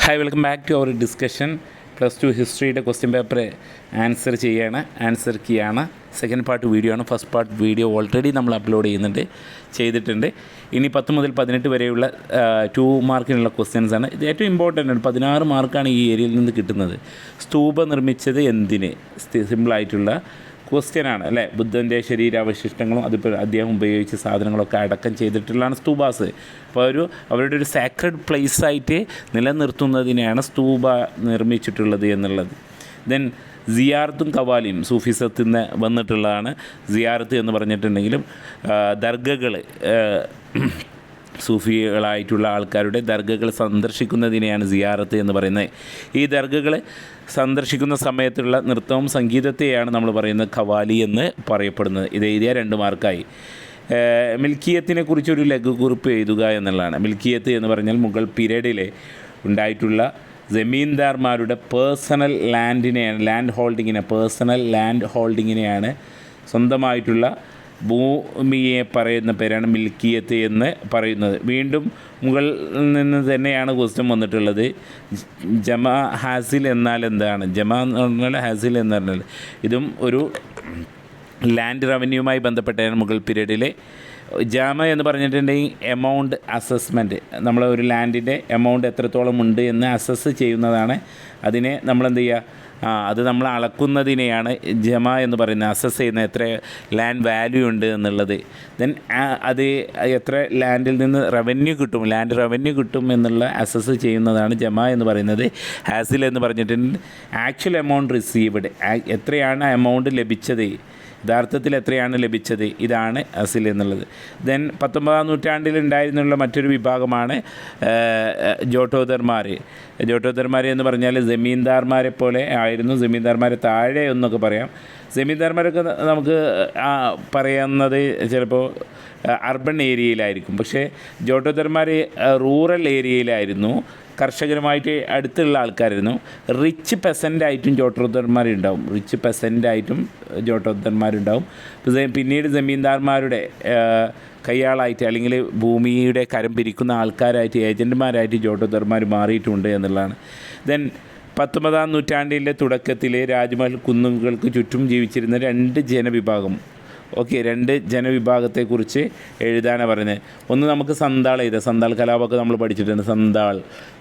Hi, welcome back to our discussion. +2 ഹിസ്റ്ററിയുടെ question paper answer കീയാണ്. Second part video ആണ്. First part video already നമ്മൾ upload ചെയ്തിട്ടുണ്ട്. ഇനി 10 മുതൽ 18 വരെയുള്ള 2 മാർക്കിനുള്ള ക്വസ്റ്റ്യൻസ് ആണ്. ഇത് ഏറ്റവും ഇമ്പോർട്ടൻ്റ് ആണ്. 16 മാർക്കാണ് ഈ ഏരിയയിൽ നിന്ന് കിട്ടുന്നത്. സ്തൂപ നിർമ്മിച്ചത് എന്തിന്? സിമ്പിളായിട്ടുള്ള ക്വസ്റ്റ്യനാണ് അല്ലേ. ബുദ്ധൻ്റെ ശരീരാവശിഷ്ടങ്ങളും അതിപ്പോൾ അദ്ദേഹം ഉപയോഗിച്ച സാധനങ്ങളൊക്കെ അടക്കം ചെയ്തിട്ടുള്ളതാണ് സ്തൂപാസ്. അപ്പോൾ അവരുടെ ഒരു സാക്രഡ് പ്ലേസായിട്ട് നിലനിർത്തുന്നതിനെയാണ് സ്തൂപ നിർമ്മിച്ചിട്ടുള്ളത് എന്നുള്ളത്. ദെൻ സിയാറത്തും കവാലിയും സൂഫിസത്തിൽ നിന്ന് വന്നിട്ടുള്ളതാണ്. സിയാറത്ത് എന്ന് പറഞ്ഞിട്ടുണ്ടെങ്കിലും ദർഗകൾ, സൂഫികളായിട്ടുള്ള ആൾക്കാരുടെ ദർഗകൾ സന്ദർശിക്കുന്നതിനെയാണ് സിയാറത്ത് എന്ന് പറയുന്നത്. ഈ ദർഗകൾ സന്ദർശിക്കുന്ന സമയത്തുള്ള നൃത്തവും സംഗീതത്തെയാണ് നമ്മൾ പറയുന്നത് ഖവാലി എന്ന് പറയപ്പെടുന്നത്. ഇത് എഴുതിയ 2 മാർക്കായി. മിൽക്കിയത്തിനെ കുറിച്ചൊരു ലഘുകുറിപ്പ് എഴുതുക എന്നുള്ളതാണ്. മിൽക്കിയത്ത് എന്ന് പറഞ്ഞാൽ മുഗൾ പീരീഡിൽ ഉണ്ടായിട്ടുള്ള ജമീന്ദാർമാരുടെ പേഴ്സണൽ ലാൻഡ് ഹോൾഡിങ്ങിനെയാണ് സ്വന്തമായിട്ടുള്ള ഭൂമിയെ പറയുന്ന പേരാണ് മിൽക്കിയത്ത് എന്ന് പറയുന്നത്. വീണ്ടും മുകളിൽ നിന്ന് തന്നെയാണ് ക്വസ്റ്റ്യൻ വന്നിട്ടുള്ളത്. ജമാ ഹാസിൽ എന്നാൽ എന്താണ്? ജമാ എന്ന് പറഞ്ഞാൽ ഹാസിൽ എന്ന് പറഞ്ഞാൽ ഇതും ഒരു ലാൻഡ് റവന്യൂവുമായി ബന്ധപ്പെട്ടാണ് മുഗൾ പീരീഡിലെ. ജാമ എന്ന് പറഞ്ഞിട്ടുണ്ടെങ്കിൽ എമൗണ്ട് അസസ്മെൻറ്റ്, നമ്മൾ ഒരു ലാൻഡിൻ്റെ എമൗണ്ട് എത്രത്തോളം ഉണ്ട് എന്ന് അസസ് ചെയ്യുന്നതാണ്. അതിനെ നമ്മളെന്ത് ചെയ്യുക, അത് നമ്മൾ അളക്കുന്നതിനെയാണ് ജമ എന്ന് പറയുന്നത്. അസസ് ചെയ്യുന്ന എത്ര ലാൻഡ് വാല്യൂ ഉണ്ട് എന്നുള്ളത്. ദെൻ അത് എത്ര ലാൻഡിൽ നിന്ന് ലാൻഡ് റവന്യൂ കിട്ടും എന്നുള്ള അസസ് ചെയ്യുന്നതാണ് ജമ എന്ന് പറയുന്നത്. ഹാസിൽ എന്ന് പറഞ്ഞിട്ടുണ്ടെങ്കിൽ ആക്ച്വൽ എമൗണ്ട് റിസീവ്ഡ്, എത്രയാണ് എമൗണ്ട് ലഭിച്ചത്, യഥാർത്ഥത്തിൽ എത്രയാണ് ലഭിച്ചത്, ഇതാണ് അസിൽ എന്നുള്ളത്. ദെൻ 19-ാം നൂറ്റാണ്ടിൽ ഉണ്ടായിരുന്നുള്ള മറ്റൊരു വിഭാഗമാണ് ജോട്ടോദർമാർ എന്ന് പറഞ്ഞാൽ ജമീന്ദാർമാരെ പോലെ ആയിരുന്നു. ജമീന്ദാർമാരെ താഴെ എന്നൊക്കെ പറയാം. ജമീന്ദാർമാരൊക്കെ നമുക്ക് പറയുന്നത് ചിലപ്പോൾ അർബൻ ഏരിയയിലായിരിക്കും. പക്ഷേ ജോട്ടോദർമാർ റൂറൽ ഏരിയയിലായിരുന്നു, കർഷകരുമായിട്ട് അടുത്തുള്ള ആൾക്കാരായിരുന്നു. റിച്ച് പെസൻ്റായിട്ടും ജോട്ടോദർമാരുണ്ടാവും. പിന്നീട് ജമീന്ദാർമാരുടെ കയ്യാളായിട്ട് അല്ലെങ്കിൽ ഭൂമിയുടെ കരം പിരിക്കുന്ന ആൾക്കാരായിട്ട്, ഏജൻറ്റുമാരായിട്ട് ജോട്ടോദർമാർ മാറിയിട്ടുണ്ട് എന്നുള്ളതാണ്. ദെൻ 19-ാം നൂറ്റാണ്ടിൻ്റെ തുടക്കത്തിൽ രാജ്മഹൽ കുന്നുകൾക്ക് ചുറ്റും ജീവിച്ചിരുന്ന 2 ജനവിഭാഗത്തെക്കുറിച്ച് എഴുതാനാണ് പറയുന്നത്. ഒന്ന് നമുക്ക് സന്താൾ കലാപമൊക്കെ നമ്മൾ പഠിച്ചിട്ടുണ്ട്.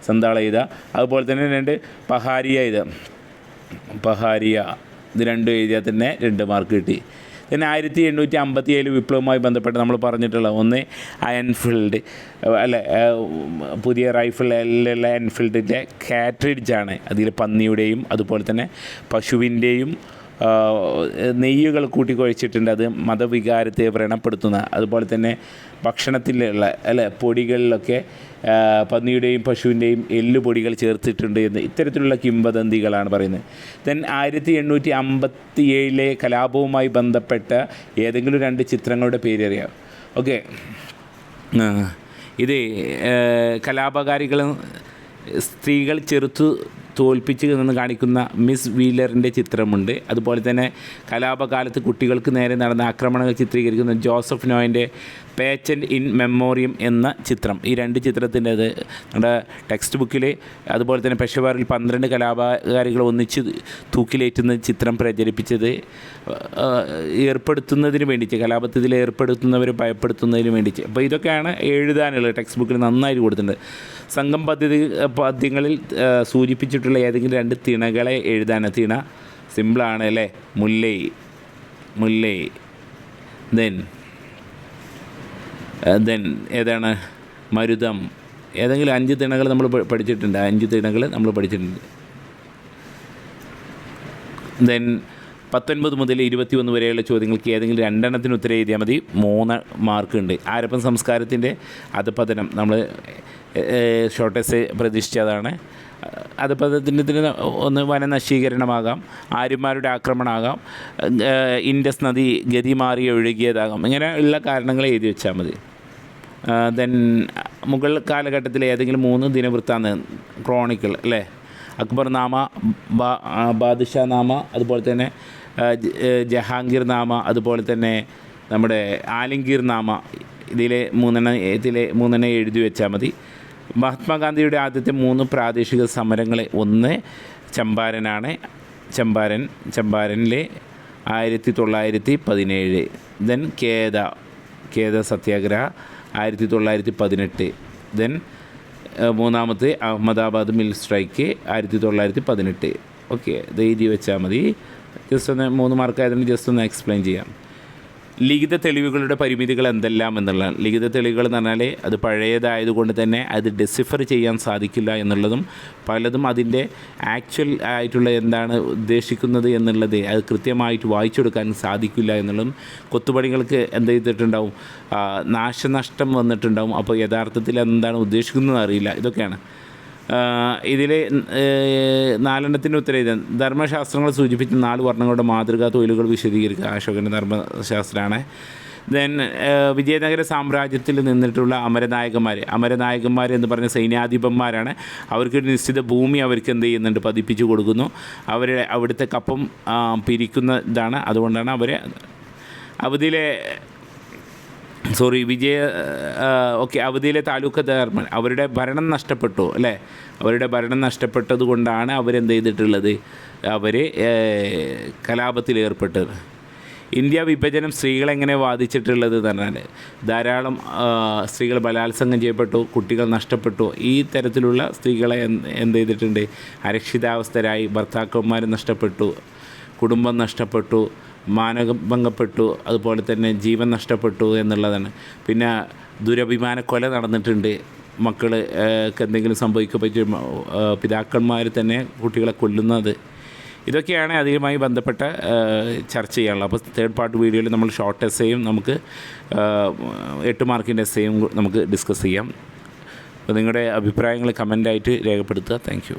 സന്താൾ എഴുതുക. അതുപോലെ തന്നെ 2 പഹാരിയ ഇത് 2 എഴുതിയാൽ തന്നെ 2 മാർക്ക് കിട്ടി. പിന്നെ 1857 വിപ്ലവവുമായി ബന്ധപ്പെട്ട് നമ്മൾ പറഞ്ഞിട്ടുള്ള ഒന്ന് എൻഫീൽഡ് പുതിയ റൈഫിളിലുള്ള എൻഫീൽഡിൻ്റെ കാറ്റ്രിഡ്ജാണ്. അതിൽ പന്നിയുടെയും അതുപോലെ തന്നെ പശുവിൻ്റെയും നെയ്യുകൾ കൂട്ടിക്കുഴച്ചിട്ടുണ്ട്. അത് മതവികാരത്തെ വ്രണപ്പെടുത്തുന്ന, അതുപോലെ തന്നെ ഭക്ഷണത്തിലുള്ള പൊടികളിലൊക്കെ പന്നിയുടെയും പശുവിൻ്റെയും എല്ലുപൊടികൾ ചേർത്തിട്ടുണ്ട് എന്ന് ഇത്തരത്തിലുള്ള കിംവദന്തികളാണ് പറയുന്നത്. ദെൻ 1857 കലാപവുമായി ബന്ധപ്പെട്ട ഏതെങ്കിലും 2 ചിത്രങ്ങളുടെ പേരറിയാം. ഓക്കെ, ഇത് കലാപകാരികളും സ്ത്രീകൾ തോൽപ്പിച്ച് നിന്ന് കാണിക്കുന്ന മിസ് വീലറിൻ്റെ ചിത്രമുണ്ട്. അതുപോലെ തന്നെ കലാപകാലത്ത് കുട്ടികൾക്ക് നേരെ നടന്ന ആക്രമണങ്ങൾ ചിത്രീകരിക്കുന്ന ജോസഫ് നോയിൻ്റെ പേറ്റൻറ്റ് ഇൻ മെമ്മോറിയം എന്ന ചിത്രം. ഈ 2 ചിത്രത്തിൻ്റെത് നമ്മുടെ ടെക്സ്റ്റ് ബുക്കിൽ. അതുപോലെ തന്നെ പെഷവാറിൽ 12 കലാപകാരികൾ ഒന്നിച്ച് തൂക്കിലേറ്റുന്ന ചിത്രം പ്രചരിപ്പിച്ചത് ഏർപ്പെടുത്തുന്നതിന് വേണ്ടിയിട്ട്, കലാപത്തിൽ ഏർപ്പെടുത്തുന്നവരെ ഭയപ്പെടുത്തുന്നതിന് വേണ്ടിയിട്ട്. അപ്പോൾ ഇതൊക്കെയാണ് എഴുതാനുള്ളത്. ടെക്സ്റ്റ് ബുക്കിൽ നന്നായിട്ട് കൊടുത്തിട്ടുണ്ട്. സംഘം പദ്യങ്ങളിൽ സൂചിപ്പിച്ചിട്ടുള്ള ഏതെങ്കിലും 2 തിണകളെ എഴുതാനാണ്. തിണ സിമ്പിളാണ് അല്ലേ. മുല്ലൈ. ദെൻ ഏതാണ്? മരുതം. ഏതെങ്കിലും 5 തിണകൾ നമ്മൾ പഠിച്ചിട്ടുണ്ട്. 5 തിണകൾ നമ്മൾ പഠിച്ചിട്ടുണ്ട്. ദെൻ 19 മുതൽ 21 വരെയുള്ള ചോദ്യങ്ങൾക്ക് ഏതെങ്കിലും 2 എണ്ണത്തിന് ഉത്തരം എഴുതിയാൽ മതി. 3 മാർക്ക് ഉണ്ട്. ഹാരപ്പൻ സംസ്കാരത്തിൻ്റെ അധപതനം നമ്മൾ ഷോർട്ടേജ് പ്രതീക്ഷിച്ചതാണ്. അധപതനത്തിന് ഒന്ന് വനനശീകരണമാകാം, ആര്യന്മാരുടെ ആക്രമണമാകാം, ഇൻഡസ് നദി ഗതി മാറി ഒഴുകിയതാകാം. ഇങ്ങനെ ഉള്ള കാരണങ്ങൾ എഴുതി വെച്ചാൽ മതി. ദെൻ മുഗൾ കാലഘട്ടത്തിലെ ഏതെങ്കിലും 3 ദിനവൃത്താന്ത ക്രോണിക്കിൾ അല്ലേ. അക്ബർ നാമ, ബാദ്ഷാ നാമ, അതുപോലെ തന്നെ ജഹാംഗീർ നാമ, അതുപോലെ തന്നെ നമ്മുടെ ആലംഗീർ നാമ. ഇതിലെ 3 എഴുതി വെച്ചാൽ മതി. മഹാത്മാഗാന്ധിയുടെ ആദ്യത്തെ 3 പ്രാദേശിക സമരങ്ങൾ, ഒന്ന് ചമ്പാരനാണ്. ചമ്പാരനിലെ 1917. ദെൻ കേദ സത്യാഗ്രഹ 1918. ദെൻ മൂന്നാമത്തെ അഹമ്മദാബാദ് മിൽ സ്ട്രൈക്ക് 1918. ഓക്കെ, ഇത് എഴുതി വെച്ചാൽ മതി. ജസ്റ്റ് ഒന്ന് 3 മാർക്കായതുകൊണ്ട് ജസ്റ്റ് ഒന്ന് എക്സ്പ്ലെയിൻ ചെയ്യാം. ലിഖിത തെളിവുകളുടെ പരിമിതികൾ എന്തെല്ലാം എന്നുള്ളതാണ്. ലിഖിത തെളിവുകൾ എന്ന് പറഞ്ഞാൽ അത് പഴയതായതുകൊണ്ട് തന്നെ അത് ഡെസിഫർ ചെയ്യാൻ സാധിക്കില്ല എന്നുള്ളതും, പലതും അതിൻ്റെ ആക്ച്വൽ ആയിട്ടുള്ള എന്താണ് ഉദ്ദേശിക്കുന്നത് എന്നുള്ളത് അത് കൃത്യമായിട്ട് വായിച്ചെടുക്കാൻ സാധിക്കില്ല എന്നുള്ളതും, കൊത്തുപണികൾക്ക് എന്ത് ചെയ്തിട്ടുണ്ടാവും, നാശനഷ്ടം വന്നിട്ടുണ്ടാവും. അപ്പോൾ യഥാർത്ഥത്തിൽ എന്താണ് ഉദ്ദേശിക്കുന്നത് അറിയില്ല. ഇതൊക്കെയാണ് ഇതിൽ 4 ഉത്തരം എഴുതാൻ. ധർമ്മശാസ്ത്രങ്ങൾ സൂചിപ്പിച്ച 4 വർണ്ണങ്ങളുടെ മാതൃകാ തൊഴിലുകൾ വിശദീകരിക്കുക. അശോകൻ്റെ ധർമ്മശാസ്ത്രമാണ്. ദെൻ വിജയനഗര സാമ്രാജ്യത്തിൽ നിന്നിട്ടുള്ള അമരനായകന്മാർ എന്ന് പറഞ്ഞ സൈന്യാധിപന്മാരാണ്. അവർക്കൊരു നിശ്ചിത ഭൂമി അവർക്ക് എന്ത് ചെയ്യുന്നുണ്ട്, പതിപ്പിച്ചു കൊടുക്കുന്നു. അവിടുത്തെ കപ്പം പിരിക്കുന്ന ഇതാണ്. അതുകൊണ്ടാണ് അവരെ അവധിയിലെ താലൂക്ക് ധർമ്മൻ അവരുടെ ഭരണം നഷ്ടപ്പെട്ടു അല്ലേ. അവരുടെ ഭരണം നഷ്ടപ്പെട്ടത് കൊണ്ടാണ് അവരെന്ത് ചെയ്തിട്ടുള്ളത്, അവർ കലാപത്തിലേർപ്പെട്ടത്. ഇന്ത്യ വിഭജനം സ്ത്രീകളെങ്ങനെ ബാധിച്ചിട്ടുള്ളത് എന്ന് പറഞ്ഞാൽ ധാരാളം സ്ത്രീകൾ ബലാത്സംഗം ചെയ്യപ്പെട്ടു, കുട്ടികൾ നഷ്ടപ്പെട്ടു. ഈ തരത്തിലുള്ള സ്ത്രീകളെ എന്ത് ചെയ്തിട്ടുണ്ട്, അരക്ഷിതാവസ്ഥരായി, ഭർത്താക്കന്മാർ നഷ്ടപ്പെട്ടു, കുടുംബം നഷ്ടപ്പെട്ടു, മാനഭംഗപ്പെട്ടു, അതുപോലെ തന്നെ ജീവൻ നഷ്ടപ്പെട്ടു എന്നുള്ളതാണ്. പിന്നെ ദുരഭിമാന കൊല നടന്നിട്ടുണ്ട്. മക്കൾക്ക് എന്തെങ്കിലും സംഭവിക്കപ്പറ്റി പിതാക്കന്മാർ തന്നെ കുട്ടികളെ കൊല്ലുന്നത്. ഇതൊക്കെയാണ് അതിലുമായി ബന്ധപ്പെട്ട ചർച്ച ചെയ്യാനുള്ളത്. അപ്പോൾ 3rd പാർട്ട് വീഡിയോയിൽ നമ്മൾ ഷോർട്ട് എസ്സേയും നമുക്ക് 8 മാർക്കിൻ്റെ എസ്സേയും നമുക്ക് ഡിസ്കസ് ചെയ്യാം. അപ്പോൾ നിങ്ങളുടെ അഭിപ്രായങ്ങൾ കമൻ്റായിട്ട് രേഖപ്പെടുത്തുക. Thank you.